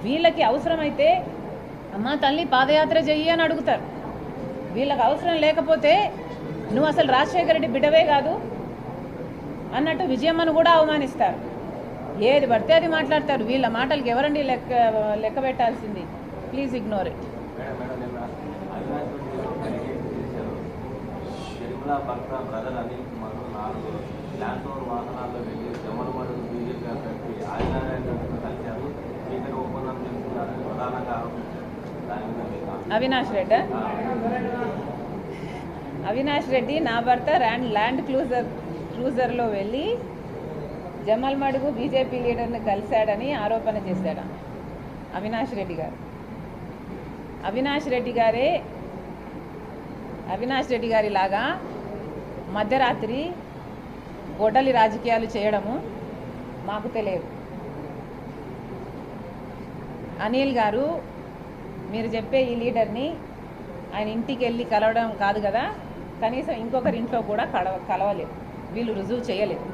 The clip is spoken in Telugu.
వీళ్ళకి అవసరమైతే అమ్మ తల్లి పాదయాత్ర చెయ్యి అని అడుగుతారు. వీళ్ళకి అవసరం లేకపోతే నువ్వు అసలు రాజశేఖర రెడ్డి బిడ్డవే కాదు అన్నట్టు విజయమ్మను కూడా అవమానిస్తారు. ఏది పడితే అది మాట్లాడతారు. వీళ్ళ మాటలకి ఎవరండి లెక్క పెట్టాల్సింది? Please ignore it. Avinash Reddy నా భర్త ల్యాండ్ క్రూజర్లో వెళ్ళి జమల్ మడుగు బీజేపీ లీడర్ని కలిశాడని ఆరోపణ చేశాడు అవినాష్ రెడ్డి గారు. అవినాష్ రెడ్డి గారి లాగా మధ్యరాత్రి గొడ్డలి రాజకీయాలు చేయడము మాకు తెలియదు. అనిల్ గారు మీరు చెప్పే ఈ లీడర్ని ఆయన ఇంటికి వెళ్ళి కలవడం కాదు కదా, కనీసం ఇంకొకరి ఇంట్లో కూడా కలవలేదు. వీళ్ళు రుజువు చేయలేదు.